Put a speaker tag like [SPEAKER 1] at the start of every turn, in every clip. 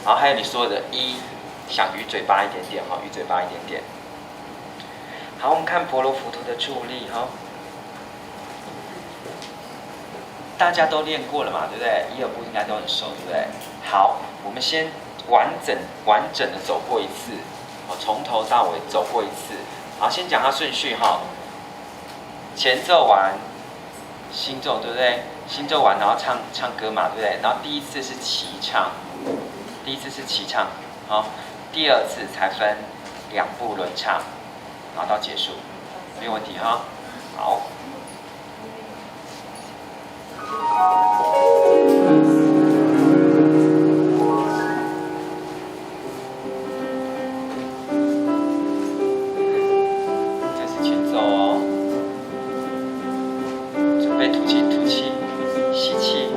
[SPEAKER 1] 然后还有你说的一，像鱼嘴巴一点点哈，鱼嘴巴一点点。好，我们看婆罗浮屠的助力哈，大家都练过了嘛，对不对？一二部应该都很熟，对不对？好，我们先完整的走过一次，从头到尾走过一次。好，先讲它顺序哈，前奏完，新奏对不对？新奏完然后唱歌嘛，对不对？然后第一次是齐唱，好，第二次才分2部轮唱，然后到结束，没有问题哈。好。这是前奏哦，准备吐气，吸气。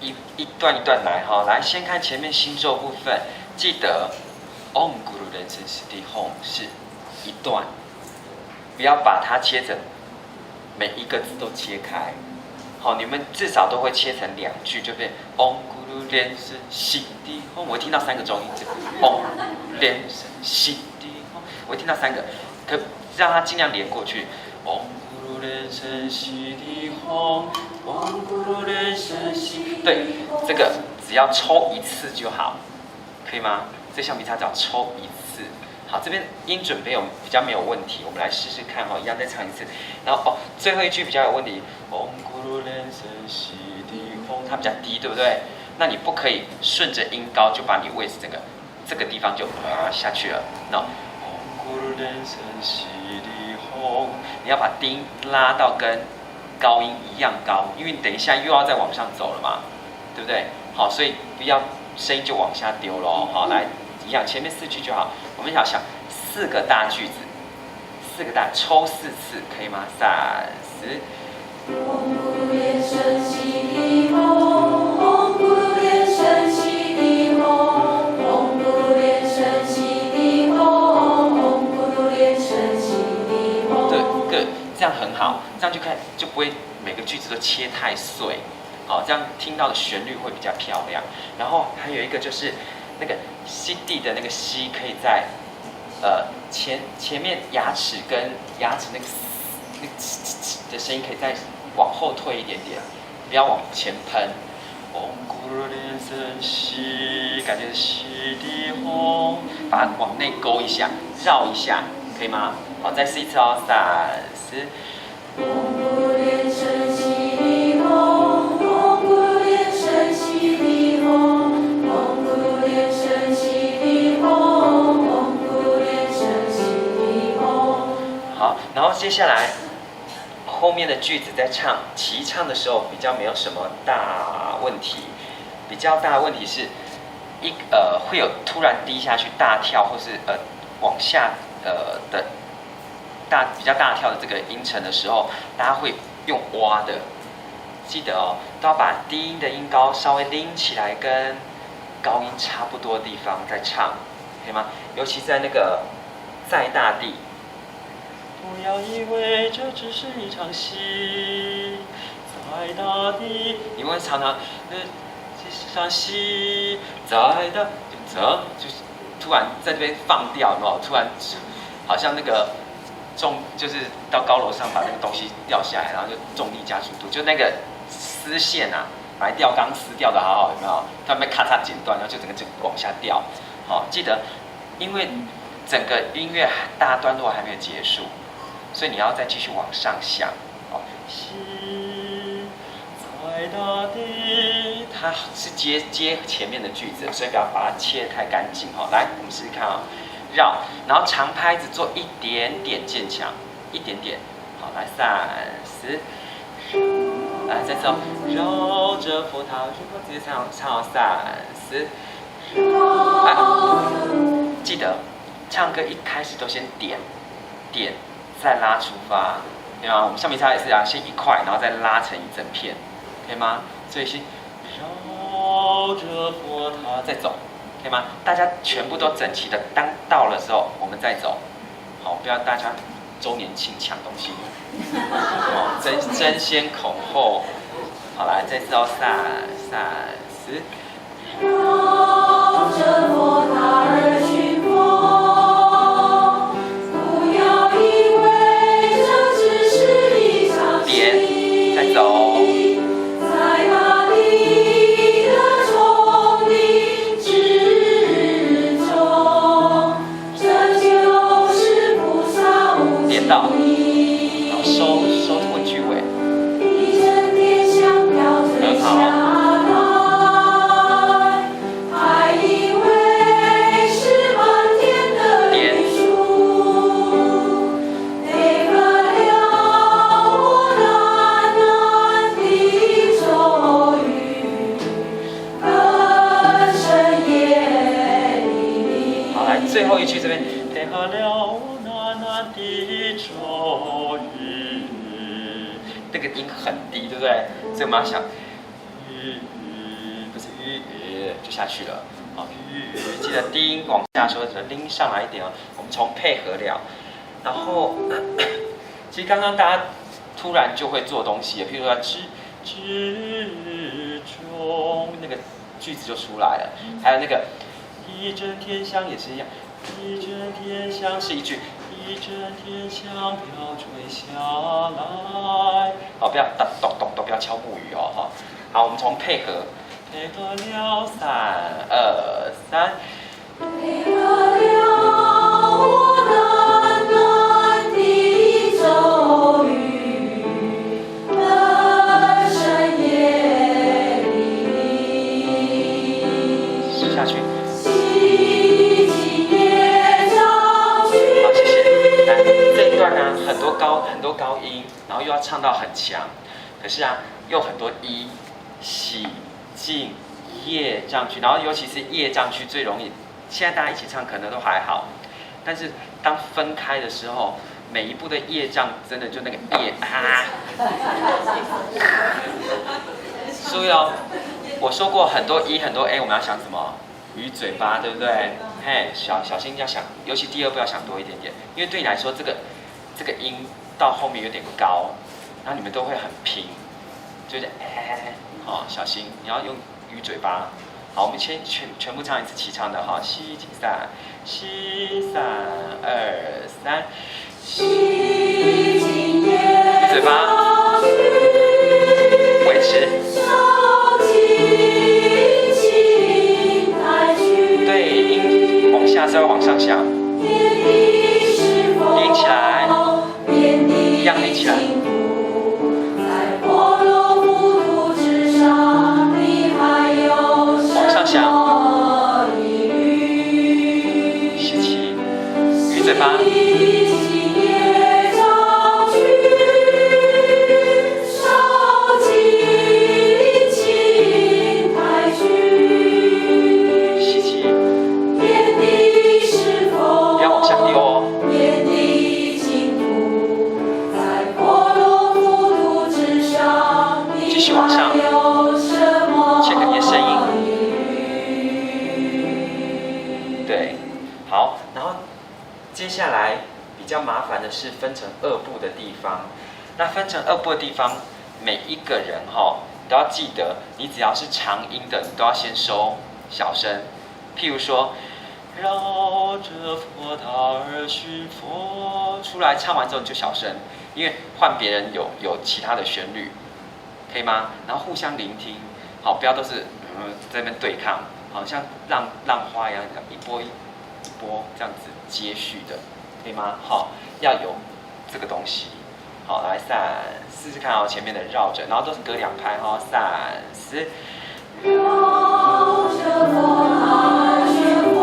[SPEAKER 1] 一段一段来哈。来，先看前面心咒部分，记得 Om Guru Ren Siddhi Hom 是一段，不要把它切成每一个字都切开。好，你们至少都会切成2句，就变 Om Guru Ren Siddhi Hom。我会听到3个中音字 ，Om Ren Siddhi Hom， 我会听到3个，可让它尽量连过去。Om Guru Ren Siddhi Hom。Om Guru Ren Siddhi。对，这个只要抽1次就好，可以吗？这橡皮擦只要抽1次。好，这边音准比较没有问题，我们来试试看哈，一样再唱一次。然后最后一句比较有问题，Om Guru Ren Siddhi Hom， 它比较低，对不对？那你不可以顺着音高就把你位置这个地方就下去了。那 Om Guru Ren Siddhi Hom， 你要把低音拉到跟高音一样高，因为你等一下又要再往上走了嘛，对不对？好，所以不要声音就往下丢咯。好，来一样，前面4句就好。我们要想4个大句子，4个大抽4次，可以吗？3、4。Om Guru Ren Siddhi Hom Om Guru Ren Siddhi Hom Om Guru Ren Siddhi Hom Om Guru Ren Siddhi Hom。对，good，这样很好，这样就不会每个句子都切太碎，好，这样听到的旋律会比较漂亮。然后还有一个就是那个西地的那个西，可以在前面牙齿跟牙齿那个的声音可以再往后退一点点，不要往前喷。Om Guru Ren Siddhi， 感觉西地吽，把它往内勾一下，绕一下，可以吗？好，再试一次哦，3、4。Om Guru Ren Siddhi Hom Om Guru Ren Siddhi Hom Om Guru Ren Siddhi Hom Om Guru Ren Siddhi Hom。好，然后接下来后面的句子在齐唱的时候比较没有什么大问题，比较大的问题是会有突然低下去大跳，或是往下的比较大跳的这个音程的时候，大家会用挖的，记得哦，都要把低音的音高稍微拎起来，跟高音差不多的地方再唱，可以吗？尤其在那个在大地。不要以为这只是一场戏，在大地，你会常常这场戏在大，就是突然在这边放掉，有没有？突然好像那个就是到高楼上把那个东西掉下来，然后就重力加速度，就那个丝线啊，把吊钢丝吊得好好，有没有？它被咔嚓剪断，然后就整个就往下掉。好，记得，因为整个音乐大段落还没有结束。所以你要再继续往上想，哦，西在大地，它是接前面的句子，所以不要把它切得太干净哈。来，我们试试看啊，绕，然后长拍子做一点点渐强，一点点，好，来3、4，来再走，绕着佛塔，直接唱3、4，来，记得唱歌一开始都先点。再拉出发，对吗？我们橡皮擦也是啊，先一块，然后再拉成一整片，可以吗？所以先绕着佛塔再走，可以吗？大家全部都整齐的，当到了之后我们再走，好，不要大家周年庆抢东西，哦，争先恐后，好来，再次哦，3、4，绕着佛塔而去佛。再走，在大地的丛林之中，这就是菩萨无尽。然后收回句尾，一阵天香飘吹下来，还以为是满天的云树，给了我那暖的咒语，更深夜里。好，来最后一句这边，配合了我那暖的咒语，这个音很低，对不对？所以我们要想，就下去了。好，记得低音往下说，拎上来一点哦。我们从配合了，然后其实刚刚大家突然就会做东西了，譬如说之中那个句子就出来了，还有那个一阵天香也是一样，一阵天香是一句。一阵天香飘吹下来，好，不要咚咚咚，不要敲木鱼哦，哈。好，我们从配合了3、2、3，配合了我暖暖的咒语，深深夜里。下去。这一段呢，很多高音，然后又要唱到很强，可是啊，又很多喜、静、夜这样去，然后尤其是夜这样去最容易。现在大家一起唱可能都还好，但是当分开的时候，每一步的夜障真的就那个夜啊。所以哦，我说过很多很多 A， 我们要想什么？鱼嘴巴，对不对？嘿，小心要想，尤其第二步要想多一点点，因为对你来说，这个音到后面有点高，然后你们都会很拼，就是好，小心，你要用鱼嘴巴。好，我们先全部唱一次齐唱的哈，西3、2、3，鱼嘴巴，维持。对，音往下稍微往上想，连起来，一样连起来。往上想，吸气，鱼嘴巴。接下来比较麻烦的是分成2部的地方。那分成2部的地方，每一个人都要记得，你只要是长音的，你都要先收小声。譬如说，绕着佛塔而寻佛，出来唱完之后你就小声，因为换别人有其他的旋律，可以吗？然后互相聆听，好，不要都是在那边对抗，好像浪花一样，一波一波这样子接续的，可以吗？好，要有这个东西。好，来3、试试看哦，前面的绕着，然后都是隔2拍哈，3、4。绕着佛塔寻佛。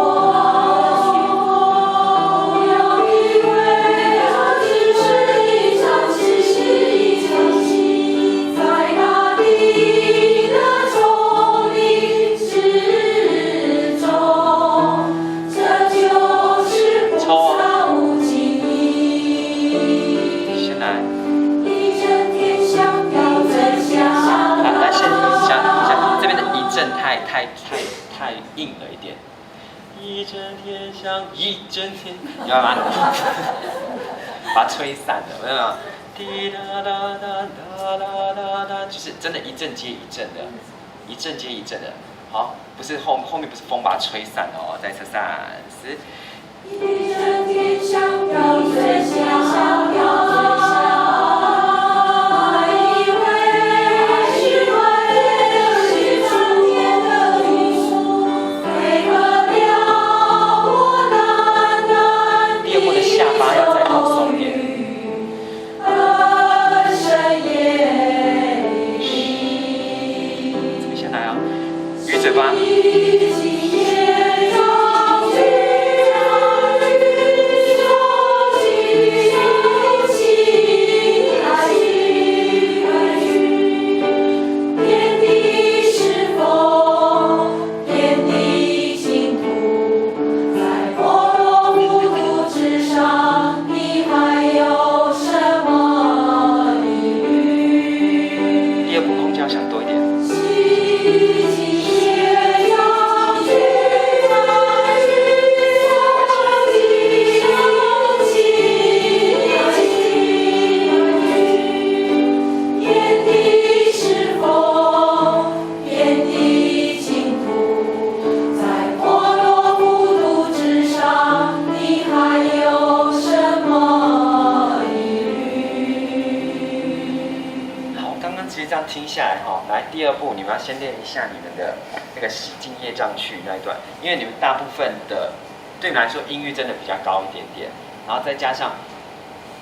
[SPEAKER 1] 太硬了一点，一阵天香，一阵天，你要把它吹散了，有没有？滴答答答答答答答，就是真的一阵接一阵的，一阵接一阵的。好，不是后面不是风把它吹散了哦，再3、4。一阵天香飘吹香飘。嘴巴。第2步空间要想多一点。步，你们要先练一下你们的那个洗净业障去那一段，因为你们大部分的对你们来说音域真的比较高一点点，然后再加上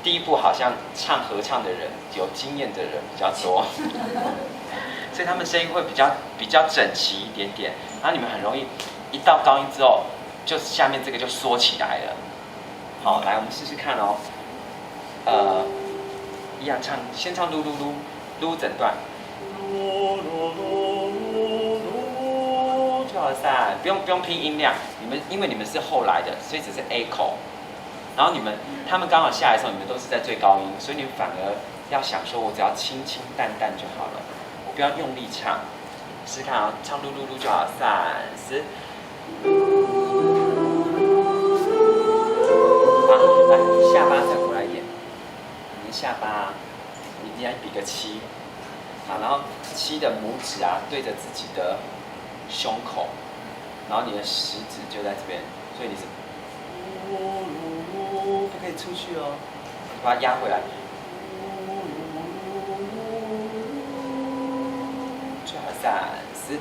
[SPEAKER 1] 第一步好像唱合唱的人有经验的人比较多，所以他们声音会比较整齐一点点，然后你们很容易一到高音之后，就下面这个就缩起来了。好，来我们试试看哦。一样唱，先唱噜噜噜噜整段，噜噜噜噜噜就好散，不用拼音量。因为你们是后来的，所以只是 A 口。然后他们刚好下来的时候，你们都是在最高音，所以你们反而要想说，我只要清清淡淡就好了，我不要用力唱。试试看啊，唱噜噜噜就好，散10。好，来下巴再回来一点。下巴，你来比个7，好，然后7的拇指啊对着自己的胸口，然后你的食指就在这边，所以你是不可以出去哦，把它压回来，最好30。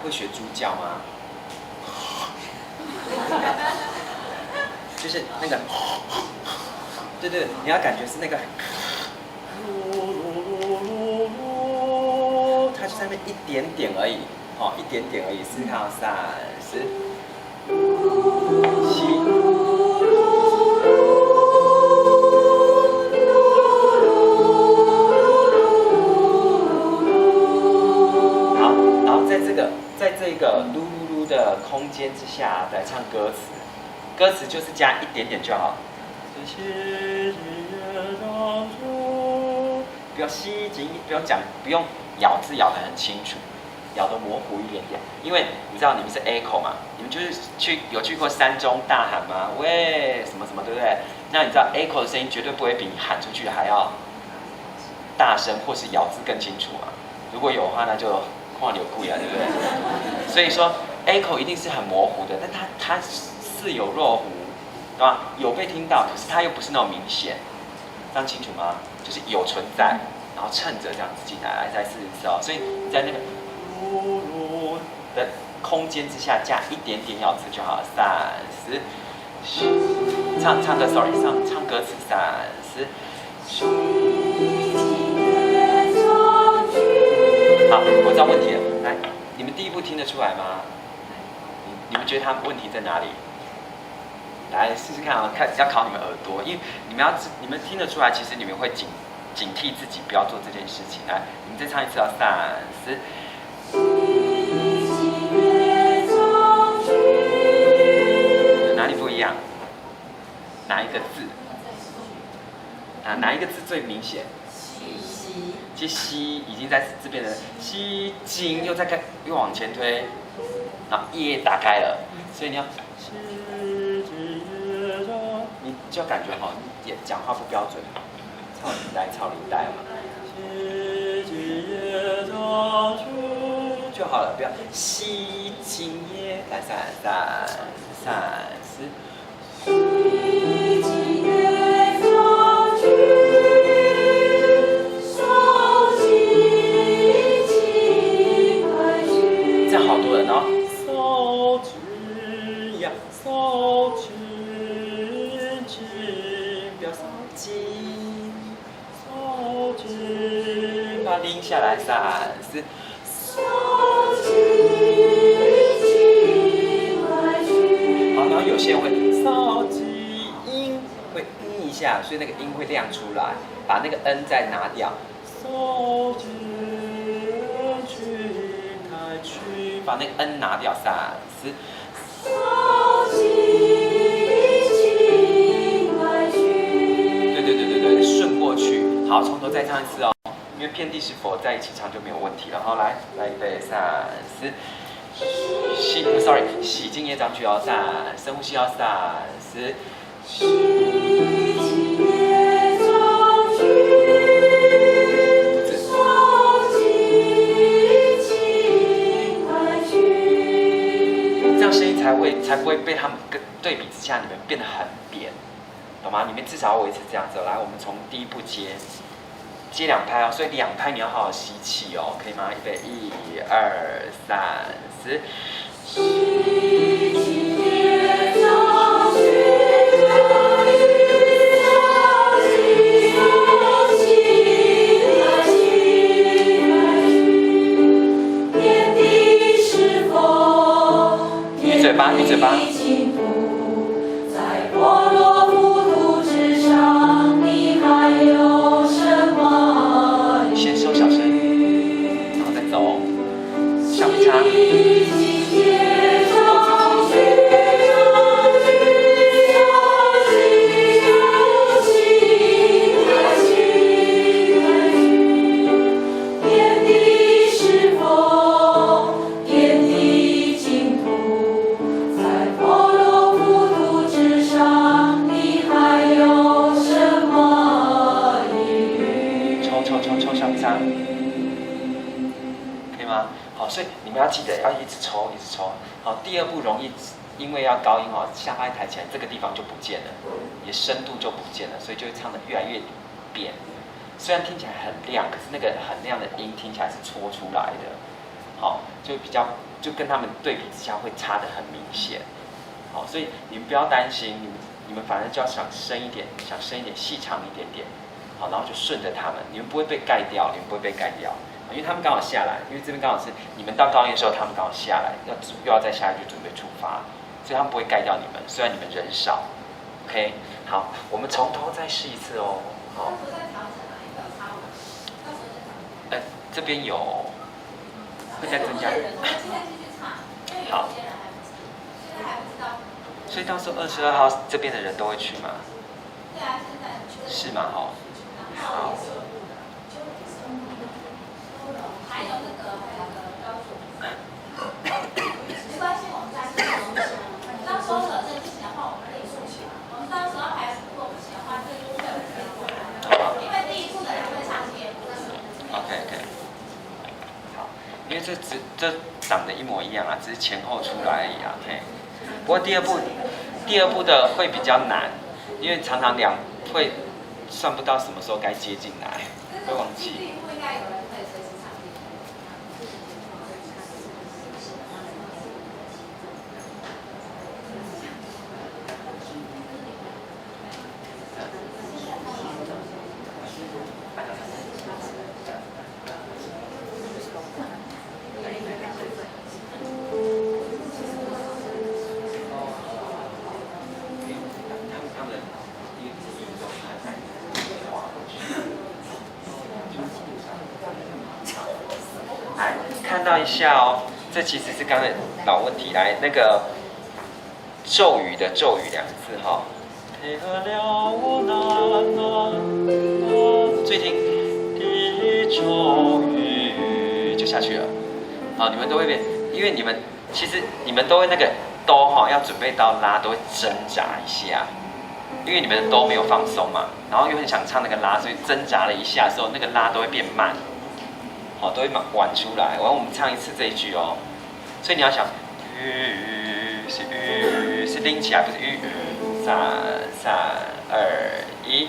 [SPEAKER 1] 会学猪叫吗？就是那个，对，你要感觉是那个，它就在那边一点点而已，哦，一点点而已。试看30、7。在这个噜噜噜的空间之下来唱歌词，歌词就是加一点点就好。不要吸睛，不用咬字咬得很清楚，咬得模糊一点点。因为你知道你们是 A 口嘛，你们就是有去过山中大喊吗？喂，什么什么，对不对？那你知道 A 口的声音绝对不会比你喊出去的还要大声，或是咬字更清楚啊。如果有的话，那就话有故意啊，对不对？所以说 A 口一定是很模糊的，但它似有若无，对吧？有被听到，可是它又不是那种明显，这样清楚吗？就是有存在，然后趁着这样子进来，再试一次哦。所以你在那个噜噜的空间之下加一点点咬字就好了。30，唱歌 ，sorry， 唱歌词30。好，我知道问题了。来，你们第一步听得出来吗？你们觉得他问题在哪里？来试试看啊，要考你们耳朵，因为你们听得出来，其实你们会警惕自己不要做这件事情。来，你们再唱一次啊，30。哪里不一样？哪一个字？哪一个字最明显？其实吸已经在这边的吸睛又往前推，然后叶打开了，所以你要，你就感觉好，也讲话不标准，操领带嘛，就好了，不要吸睛叶，来30。这样好多人哦。扫举呀，扫举，不要扫举，扫举，把它拎下来30。好，然后有些人会扫举音会一下，所以那个音会亮出来，把那个 n 再拿掉。扫举去，把那个 n 拿掉30。对，顺过去。好，从头再唱一次哦，因为遍地是佛在一起唱就没有问题了。好，来预备30。洗净业障去哦，3，深呼吸哦，30。样声音才不会被他们跟对比之下，你们变得很扁，懂吗？你们至少要维持这样子。来，我们从第一步接2拍哦，所以2拍你要好好吸气哦，可以吗？预备，1、2、3、4。闭嘴巴，闭嘴巴。先收小声，然后再走，橡皮擦。抽橡皮擦，可以吗？好，所以你们要记得要一直抽，一直抽。好，第二步容易因为要高音哦，下巴一抬起来，这个地方就不见了，你的深度就不见了，所以就会唱得越来越扁。虽然听起来很亮，可是那个很亮的音听起来是戳出来的。好，就跟他们对比之下会差得很明显。好，所以你们不要担心，你们反正就要想深一点，细长一点点。好，然后就顺着他们，你们不会被盖掉，因为他们刚好下来，因为这边刚好是你们到高音的时候，他们刚好下来，又要再下一句准备出发，所以他们不会盖掉你们，虽然你们人少 ，OK， 好，我们从头再试一次哦，好。这边有会再增加，好，所以到时候22号这边的人都会去吗？是吗？哦。好。
[SPEAKER 2] 还有那个标准。没关系，我们再到时候扯证不行的话，我们可以竖起来。我们到时候还如果不行的话，这一步会有人可以过来。因为第一步的人会上线。
[SPEAKER 1] OK。好，因为这长得一模一样啊，只是前后出来而已啊。OK。不过第二步的会比较难，因为常常会算不到什么时候该接进来，会忘记。
[SPEAKER 2] 第一步应该有人可以随时唱。
[SPEAKER 1] 看到一下哦，这其实是刚才老问题来那个咒语的咒语2个字哈，配合了我那，注意听，的咒语就下去了。好，你们都会变，因为其实你们都会那个哆哈要准备到拉都会挣扎一下，因为你们的哆没有放松嘛，然后又很想唱那个拉，所以挣扎了一下的时候，那个拉都会变慢。好，都会玩出来。我们唱一次这一句哦，所以你要想，是拎起来，不是3、2、1。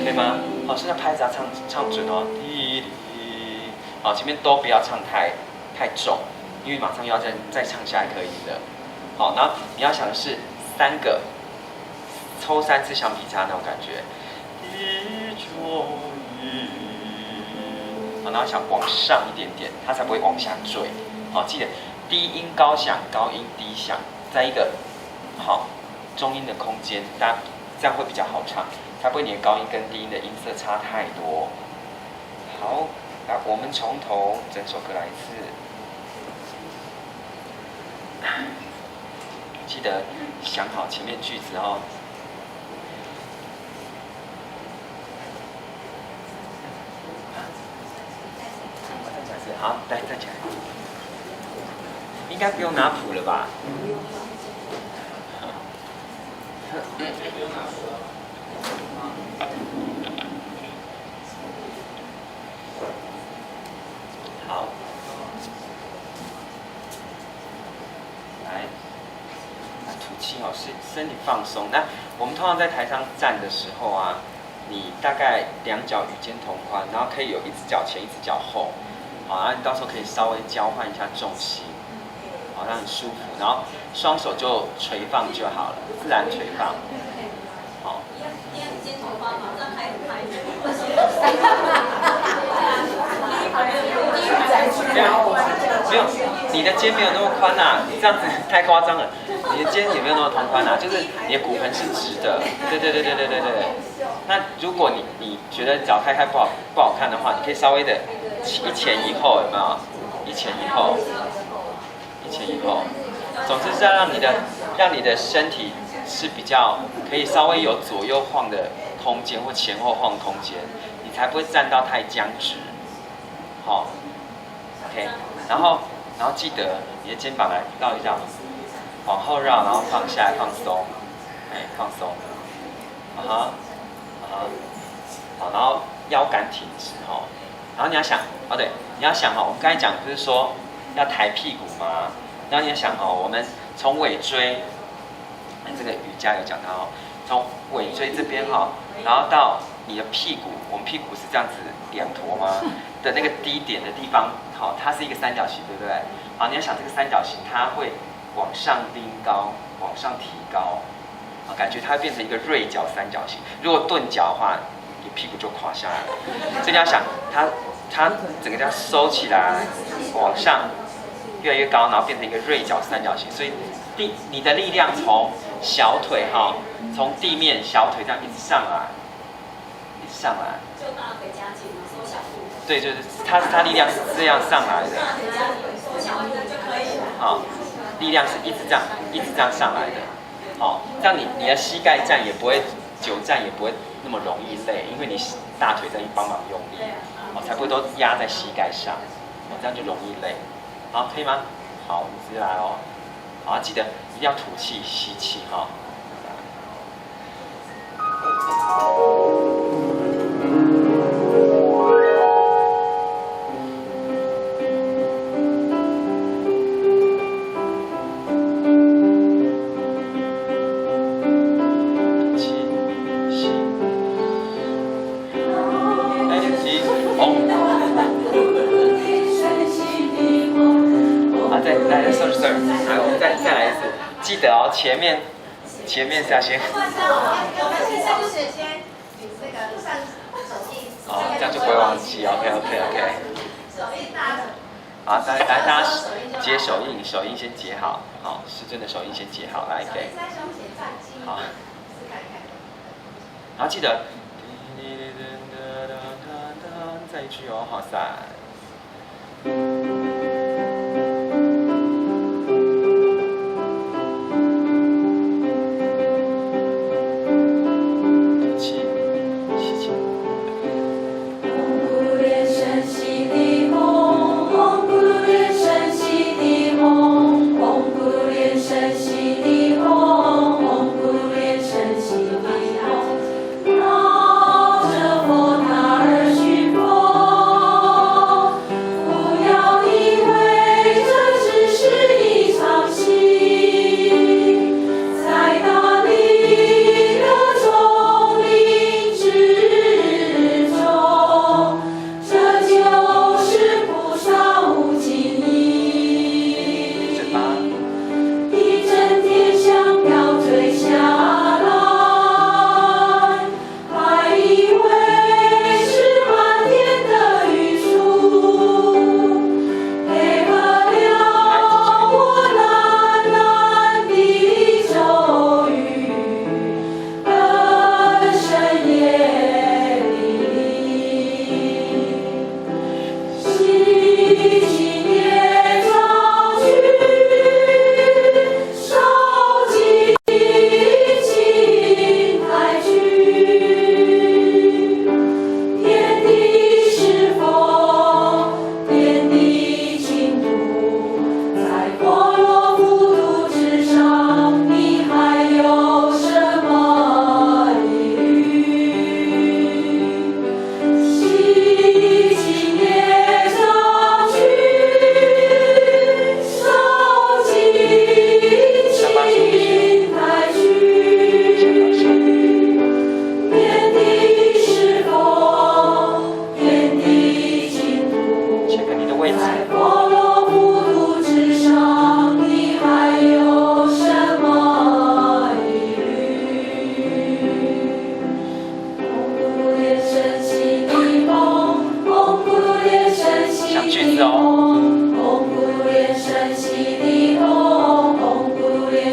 [SPEAKER 1] 可以吗？好，现在拍子要唱准哦。好，前面都不要唱太重。因为马上要再唱下一颗音的，好，然后你要想的是3个，抽3次橡皮擦那种感觉，好，然后想往上一点点，它才不会往下坠，好，记得低音高响，高音低响，在一个好中音的空间，大家这样会比较好唱，才不会你的高音跟低音的音色差太多。好，来，我们从头整首歌来一次。记得想好前面句子哦。好，来站起来。应该不用拿谱了吧？好，来，吐气哦，身体放松。那我们通常在台上站的时候啊，你大概两脚与肩同宽，然后可以有一只脚前，一只脚后，好，然后你到时候可以稍微交换一下重心，好，让很舒服。然后双手就垂放就好了，自然垂放。好。
[SPEAKER 2] 肩头发马上开始拍。
[SPEAKER 1] 没有，你的肩没有那么宽呐、这样子太夸张了。你的肩也没有那么同宽呐、就是你的骨盆是直的。对。那如果你觉得脚开不好看的话，你可以稍微的一前一后，有没有？一前一后。总之是要让你的身体是比较可以稍微有左右晃的空间或前后晃的空间，你才不会站到太僵直。好 ，OK， 然后记得你的肩膀来绕一绕，往后绕，然后放下来放松，放松，好，然后腰杆挺直哈，然后你要想，对，你要想哈，我们刚才讲不是说要抬屁股吗？然后你要想哈，我们从尾椎，这个瑜伽有讲到哦，从尾椎这边哈，然后到你的屁股，我们屁股是这样子两坨吗？的那个低点的地方，好，它是一个三角形，对不对？好，你要想这个三角形，它会往上拎高，往上提高，啊，感觉它会变成一个锐角三角形。如果钝角的话，你屁股就垮下来了。所以你要想，它整个这样收起来，往上越来越高，然后变成一个锐角三角形。所以你的力量从小腿哈，从地面小腿这样一直上来，就大腿夹紧了，收小腹。对，就是它力量是这样上来的。大腿夹紧，收小腹就可以了。好，力量是一直这样上来的。好，这样你的膝盖站也不会久站也不会那么容易累，因为你大腿在帮忙用力，好，才不会都压在膝盖上，这样就容易累。好，可以吗？好，我们直接来哦。好，记得一定要吐气，吸气哈。再来一次，记得哦，前面是要先。
[SPEAKER 2] 我们现在就是先那个上手印。
[SPEAKER 1] 哦，这样就不会忘记。OK。
[SPEAKER 2] 手印大的。
[SPEAKER 1] 好，大家接手印，手印先结好，好，师尊的手印先结好，来给。
[SPEAKER 2] 在胸前站肌。
[SPEAKER 1] 好。
[SPEAKER 2] 试看看。
[SPEAKER 1] 然后记得，再一句哦，好3。
[SPEAKER 3] 绕着佛塔而寻佛，不要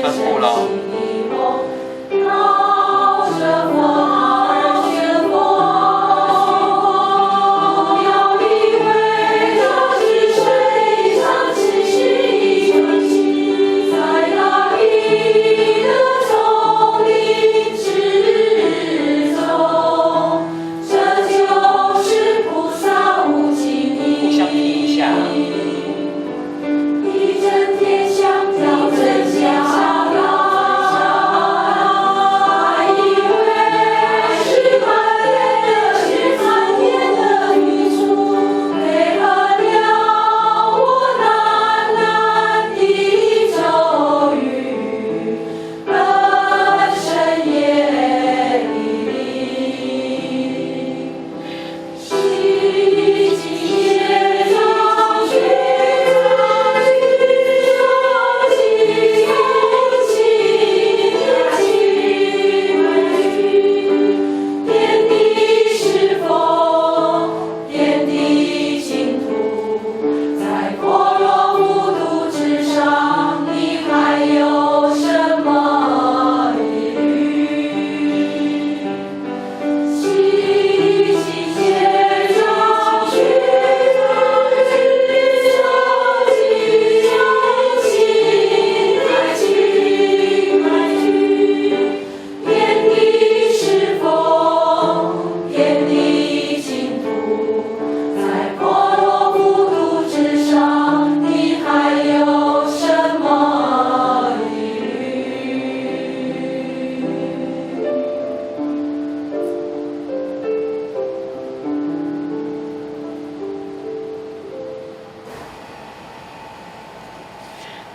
[SPEAKER 1] 分布喽。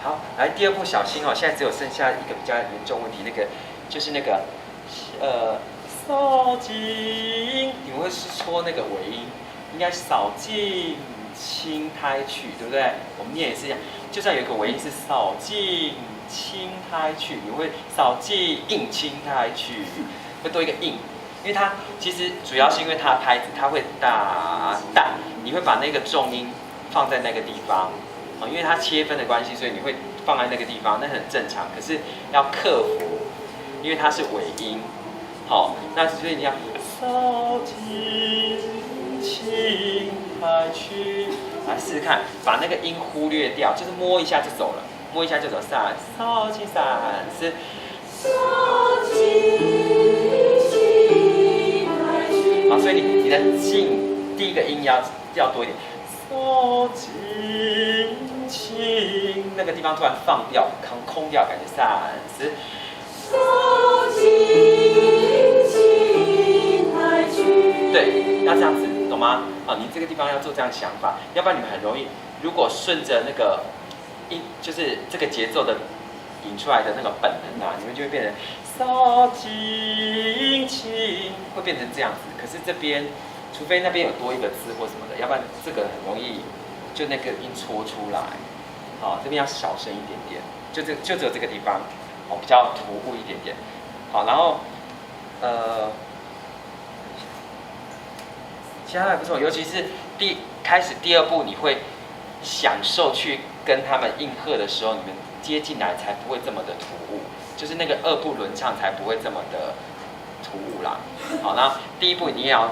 [SPEAKER 1] 好，来第二步小心哦，现在只有剩下一个比较严重问题，那个就是那个扫尽，你们会是戳那个尾音，应该扫尽青苔去，对不对？我们念也是一样，就算有一个尾音是扫尽青苔去，你会扫尽映青苔去，会多一个映，因为它其实主要是因为它的拍子，它会大，你会把那个重音放在那个地方。因为它切分的关系，所以你会放在那个地方，那很正常。可是要克服，因为它是尾音，好，那所以你要扫尽青苔去，来试试看，把那个音忽略掉，就是摸一下就走了，摸一下就走，扫尽散失，扫尽青苔去。好，所以你的尽第一个音要多一点，扫尽。青那个地方突然放掉，空掉，感觉散失。扫尽青苔去。对，要这样子，懂吗？啊，你这个地方要做这样想法，要不然你们很容易，如果顺着那个音，就是这个节奏的引出来的那个本能啊，你们就会变成扫尽青，会变成这样子。可是这边，除非那边有多一个字或什么的，要不然这个很容易。就那个音戳出来，好，这边要小声一点点，就只有这个地方，哦，比较突兀一点点，好，然后其他还不错，尤其是开始第二步，你会享受去跟他们应和的时候，你们接进来才不会这么的突兀，就是那个二部轮唱才不会这么的突兀啦。好，那第一步你也要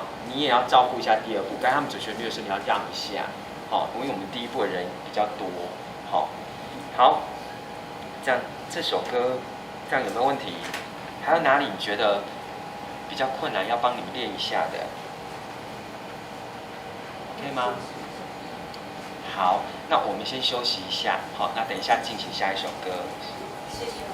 [SPEAKER 1] 照顾一下第二步，该他们主旋律的时候你要让一下。好，因为我们第一步的人比较多，好，这样这首歌这样有没有问题？还有哪里你觉得比较困难，要帮你们练一下的 ？OK 吗？好，那我们先休息一下，好，那等一下进行下一首歌。
[SPEAKER 2] 谢谢。